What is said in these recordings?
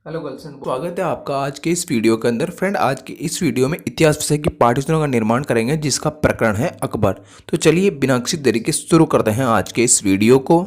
Hello girls and स्वागत है आपका आज के इस वीडियो के अंदर। फ्रेंड, आज के इस वीडियो में इतिहास विषय की पाठ्यपुस्तकों का निर्माण करेंगे जिसका प्रकरण है अकबर। तो चलिए बिना किसी देरी के शुरू करते हैं आज के इस वीडियो को।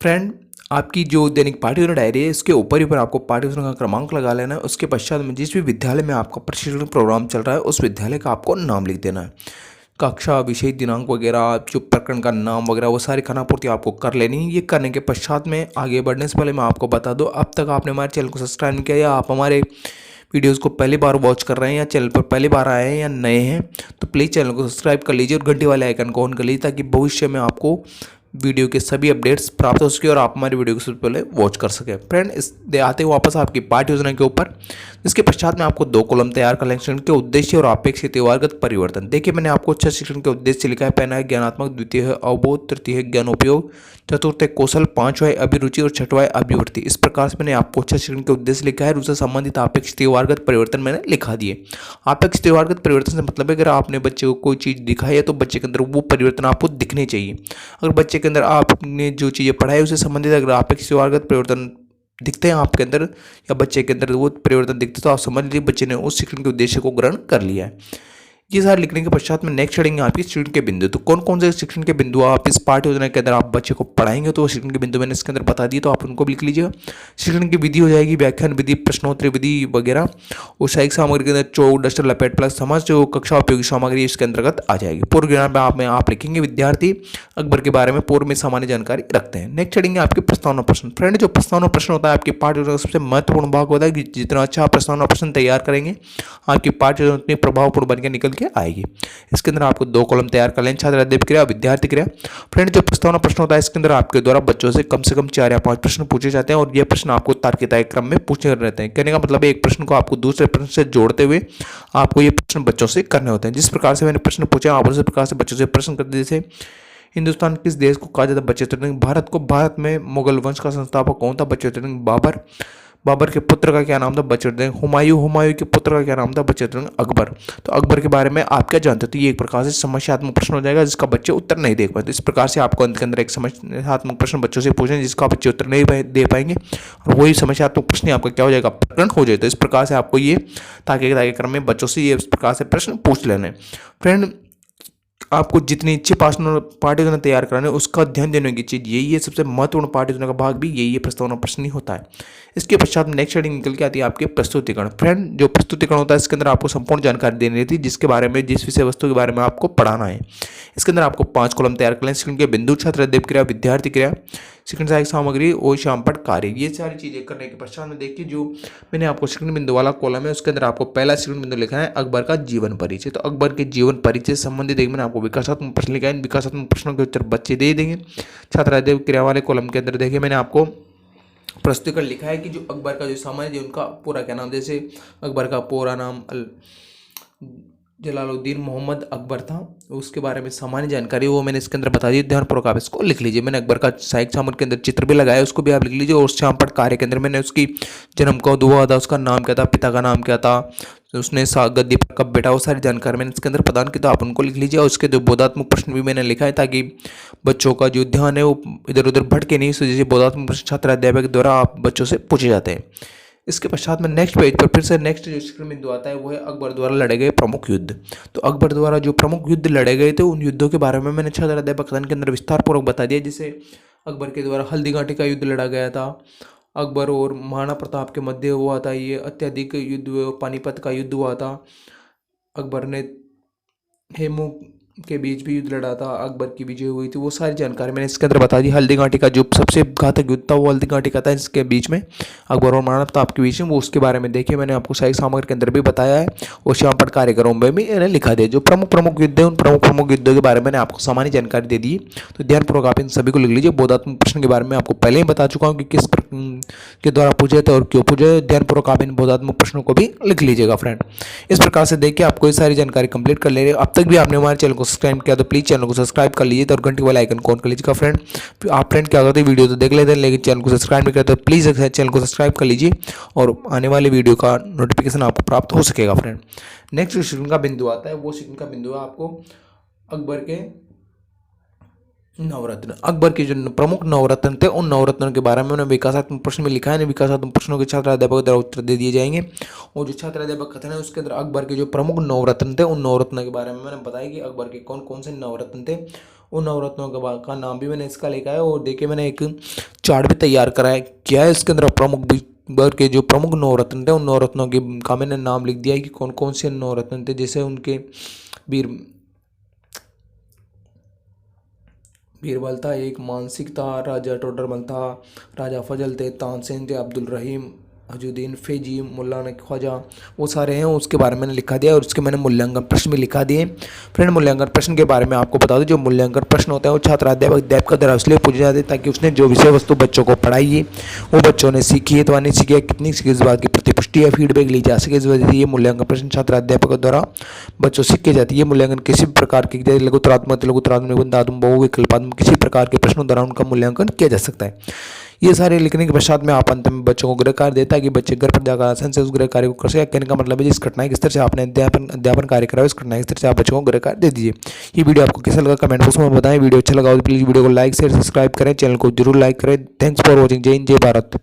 फ्रेंड, आपकी जो दैनिक पाठ्यपुस्तक डायरी है इसके ऊपर ही पर आपको पाठ्यपुस्तक का क्रमांक लगा लेना है। उसके पश्चात में जिस भी विद्यालय में आपका प्रशिक्षण प्रोग्राम चल रहा है उस विद्यालय का आपको नाम लिख देना है। कक्षा, विषय, दिनांक वगैरह, जो प्रकरण का नाम वगैरह वो सारी खानापूर्ति आपको कर लेनी है। ये करने के पश्चात में आगे बढ़ने से पहले मैं आपको बता दूं, अब तक आपने हमारे चैनल को सब्सक्राइब नहीं किया या आप हमारे वीडियोस को पहली बार वॉच कर रहे हैं या चैनल पर पहली बार आए हैं या नए हैं, तो प्लीज़ चैनल को सब्सक्राइब कर लीजिए और घंटी वाले आइकन को ऑन कर लीजिए ताकि भविष्य में आपको वीडियो के सभी अपडेट्स प्राप्त हो सके और आप हमारे वीडियो को सबसे पहले वॉच कर सकें। फ्रेंड, इस आते हैं वापस आपकी पाठ्य योजना के ऊपर, जिसके पश्चात में आपको 2 कॉलम तैयार कर लें। शिक्षण के उद्देश्य और अपेक्षित व्यवहारगत परिवर्तन। देखिए, मैंने आपको 6 शिक्षण के उद्देश्य लिखा है। पहला है ज्ञानात्मक, द्वितीय है अवबोध, तृतीय है ज्ञानोपयोग, चतुर्थ है कौशल, पांचवा है अभिरुचि और छठवा है अभिवृत्ति। इस प्रकार से मैंने आपको 6 शिक्षण के उद्देश्य लिखा है। उससे संबंधित अपेक्षित व्यवहारगत परिवर्तन मैंने लिखा दिए। अपेक्षित व्यवहारगत परिवर्तन से मतलब है अगर आपने बच्चे को कोई चीज़ दिखाई है तो बच्चे के अंदर वो परिवर्तन आपको दिखने चाहिए। अगर बच्चे के अंदर आपने जो चीज़ें पढ़ाई उससे संबंधित अगर अपेक्षित व्यवहारगत परिवर्तन दिखते हैं आपके अंदर या बच्चे के अंदर वो परिवर्तन दिखते तो आप समझ लीजिए बच्चे ने उस शिक्षण के उद्देश्य को ग्रहण कर लिया है। ये सारे लिखने के पश्चात में नेक्स्ट चढ़ेंगे आपके शिक्षण के बिंदु। तो कौन कौन से शिक्षण के बिंदु आप इस पाठ्य योजना के अंदर आप बच्चे को पढ़ाएंगे तो वो शिक्षण के बिंदु मैंने इसके अंदर बता दिए, तो आप उनको भी लिख लीजिएगा। शिक्षण की विधि हो जाएगी व्याख्यान विधि, प्रश्नोत्तरी विधि वगैरह। और साहित्य सामग्री के अंदर चौक, डस्टर, लपेट प्लस समाज जो कक्षा उपयोगी सामग्री इसके अंतर्गत आ जाएगी। पूर्व ज्ञान में आप लिखेंगे विद्यार्थी अकबर के बारे में पूर्व में सामान्य जानकारी रखते हैं। नेक्स्ट चढ़ेंगे आपके प्रस्तावना प्रश्न। फ्रेंड, जो प्रस्तावना प्रश्न होता है आपकी पाठ्य योजना का सबसे महत्वपूर्ण भाग होता है कि जितना अच्छा आप प्रस्तावना प्रश्न तैयार करेंगे आपकी पाठ्य योजना उतनी प्रभावपूर्ण बनकर निकल के आएगी। इसके अंदर आपको 2 कॉलम तैयार कर लें। छात्र अध्ययन क्रिया, विद्यार्थी क्रिया। फ्रेंड, जो प्रस्तावना प्रश्न होता है इसके अंदर आपके द्वारा बच्चों से कम 4 या 5 प्रश्न पूछे जाते हैं और ये प्रश्न आपको तार्किक क्रम में पूछे रहते हैं। कहने का मतलब है एक प्रश्न को आपको दूसरे प्रश्न से जोड़ते हुए आपको ये प्रश्न बच्चों से करने होते हैं। जिस प्रकार से मैंने प्रश्न पूछे आप उसी प्रकार से बच्चों से प्रश्न करते। जैसे हिंदुस्तान किस देश को कहा जाता है? बचेतुर्ग। भारत में मुगल वंश का संस्थापक कौन था? बचेतुर्ग बाबर। बाबर के पुत्र का क्या नाम था? बचेतुर्ग। हुमायूं के पुत्र का क्या नाम था? बचेतुर्ग अकबर। तो अकबर के बारे में आप क्या जानते हो? तो ये एक प्रकार से समस्यात्मक प्रश्न हो जाएगा जिसका बच्चे उत्तर नहीं दे पाते। इस प्रकार से आपको अंत के अंदर एक समस्यात्मक प्रश्न बच्चों से पूछें जिसका बच्चे उत्तर नहीं दे पाएंगे और वही समस्यात्मक प्रश्न आपका क्या हो जाएगा? प्रकरण हो जाए। तो इस प्रकार से आपको ये ताकि क्रम में बच्चों से ये इस प्रकार से प्रश्न पूछ लेने। फ्रेंड, आपको जितनी अच्छी पाठ्य योजना तैयार कराने उसका ध्यान देने की चीज़ यही है। सबसे महत्वपूर्ण पाठ्य योजना का भाग भी यही है, प्रस्तावना प्रश्न ही होता है। इसके पश्चात नेक्स्ट हेडिंग निकल के आती है आपके प्रस्तुतिकरण। फ्रेंड, जो प्रस्तुतिकरण होता है इसके अंदर आपको संपूर्ण जानकारी देनी रहती है जिसके बारे में जिस विषय वस्तु के बारे में आपको पढ़ाना है। इसके अंदर आपको 5 कॉलम तैयार कर लें। शिक्षण के बिंदु, छात्र अध्ययन क्रिया, विद्यार्थी क्रिया, शिक्षण सहायक सामग्री और श्यामपट कार्य। ये सारी चीज़ें करने के पश्चात में देखिए जो मैंने आपको शिक्षण बिंदु वाला कॉलम है उसके अंदर आपको पहला शिक्षण बिंदु लिखा है अकबर का जीवन परिचय। तो अकबर के जीवन परिचय से संबंधित एक मैंने आपको विकासात्मक प्रश्न लिखा है। विकासात्मक प्रश्नों के उत्तर बच्चे दे देंगे। छात्र अध्ययन क्रिया वाले कॉलम के अंदर देखिए मैंने आपको प्रस्तुतिकरण लिखा है कि जो अकबर का जो सामान्य उनका पूरा क्या नाम, जैसे अकबर का पूरा नाम जलालुद्दीन मोहम्मद अकबर था, उसके बारे में सामान्य जानकारी वो मैंने इसके अंदर बता दी। ध्यानपूर्वक आप इसको लिख लीजिए। मैंने अकबर का साहित्य सामग्री के अंदर चित्र भी लगाया, उसको भी आप लिख लीजिए। और श्यामपट कार्य के अंदर मैंने उसकी जन्म कब हुआ था, उसका नाम क्या था, पिता का नाम क्या था, उसने गद्दी पर कब बैठा, वो सारी जानकारी मैंने इसके अंदर प्रदान की, तो आप उनको लिख लीजिए। और उसके जो बोधात्मक प्रश्न भी मैंने लिखा है ताकि बच्चों का जो ध्यान है वो इधर उधर भटके नहीं। सो जैसे बोधात्मक प्रश्न छात्र अध्यापक द्वारा आप बच्चों से पूछे जाते हैं। इसके पश्चात में नेक्स्ट पेज पर फिर से नेक्स्ट जो शिक्षण बिंदु आता है वो है अकबर द्वारा लड़े गए प्रमुख युद्ध। तो अकबर द्वारा जो प्रमुख युद्ध लड़े गए थे उन युद्धों के बारे में मैंने छात्र अध्यापक कथन के अंदर विस्तार पूर्वक बता दिया। जैसे अकबर के द्वारा हल्दी घाटी का युद्ध लड़ा गया था, अकबर और महाराणा प्रताप के मध्य हुआ था ये अत्यधिक युद्ध, पानीपत का युद्ध हुआ था, अकबर ने हेमू के बीच भी युद्ध लड़ा था, अकबर की विजय हुई थी, वो सारी जानकारी मैंने इसके अंदर बता दी। हल्दी घाटी का जो सबसे घातक युद्ध था वो हल्दी घाटी का था इसके बीच में अकबर और महाराणा प्रताप के बीच में, वो उसके बारे में देखिए मैंने आपको साहित्य सामग्री के अंदर भी बताया है और श्यामपट कार्यक्रम में भी मैंने लिखा दिया। जो प्रमुख युद्ध है उन प्रमुख युद्धों के बारे में मैंने आपको सामान्य जानकारी दे दी। तो ध्यानपूर्वक आप इन सभी को लिख लीजिए। बोधात्मक प्रश्न के बारे में आपको पहले ही बता चुका हूँ कि किस के द्वारा पूछे थे और क्यों पूछे। ध्यानपूर्वक आप इन बोधात्मक प्रश्नों को भी लिख लीजिएगा। फ्रेंड, इस प्रकार से देखिए आपको ये सारी जानकारी कंप्लीट कर ले रहे। अब तक भी आपने हमारे चैनल को सब्सक्राइब किया तो प्लीज़ चैनल को सब्सक्राइब कर लीजिए और घंटी वाला आइकन को ऑन कर लीजिएगा। फ्रेंड, आप फ्रेंड क्या करते हैं वीडियो तो देख लेते हैं लेकिन चैनल को सब्सक्राइब नहीं करते तो प्लीज़ चैनल को सब्सक्राइब कर लीजिए और आने वाले वीडियो का नोटिफिकेशन आपको प्राप्त हो सकेगा। फ्रेंड, नेक्स्ट शिक्षण का बिंदु आता है वो शिक्षण का बिंदु है आपको अकबर के नवरत्न अकबर के जो प्रमुख नवरत्न थे उन नवरत्नों के बारे में उन्होंने विकासात्मक प्रश्न में लिखा है। विकासात्मक प्रश्नों के छात्र अध्यापक द्वारा उत्तर दे दिए जाएंगे। और जो छात्र अध्यापक कथन है उसके अंदर अकबर के जो प्रमुख नवरत्न थे उन नवरत्नों के बारे में मैंने बताया कि अकबर के कौन कौन से नवरत्न थे। उन नवरत्नों का नाम भी मैंने इसका लिखा है। और देखिए मैंने एक चार्ट भी तैयार करा है किया है। इसके अंदर प्रमुख अकबर के जो प्रमुख नवरत्न थे उन नवरत्नों के का मैंने नाम लिख दिया है कि कौन कौन से नवरत्न थे। जैसे उनके वीर बीरबल था, एक मानसिक था, राजा टोडरमल था, राजा फजल थे, तानसेन थे, अब्दुल रहीम, अजुद्दीन फैजी, मुल्ला ने ख्वाजा, वो सारे हैं उसके बारे में मैंने लिखा दिया। और उसके मैंने मूल्यांकन प्रश्न भी लिखा दिए। फ्रेंड मूल्यांकन प्रश्न के बारे में आपको बता दूं, जो मूल्यांकन प्रश्न होता है वो छात्र अध्यापक द्वारा इसलिए पूछे जाते हैं ताकि उसने जो विषय वस्तु बच्चों को पढ़ाई है वो बच्चों ने सीखी है अथवा नहीं सीखी है, कितनी सीखी, इस बात की प्रतिपुष्टि या फीडबैक ली जा सके। इस वजह से ये मूल्यांकन प्रश्न छात्र अध्यापकों द्वारा बच्चों से किए जाती है। ये मूल्यांकन किसी भी प्रकार के लघुतरात्मक निबंधात्मक बहुविकल्पात्मक किसी प्रकार के प्रश्नों द्वारा उनका मूल्यांकन किया जा सकता है। ये सारे लिखने के पश्चात में आप अंत में बच्चों को गृह कार्य देता है कि बच्चे घर पर जाकर आसान से उस गृह कार्य को कर सके। कहने का मतलब है जिस घटना के स्तर से आपने अध्यापन कार्य कराया उस घटना के स्तर से आप बच्चों को गृह कार्य दे दीजिए। ये वीडियो आपको कैसा लगा कमेंट बॉक्स में बताएं। वीडियो अच्छा लगा तो प्लीज़ वीडियो को लाइक शेयर सब्सक्राइब करें, चैनल को जरूर लाइक करें। Thanks for watching. जय हिंद, जय भारत।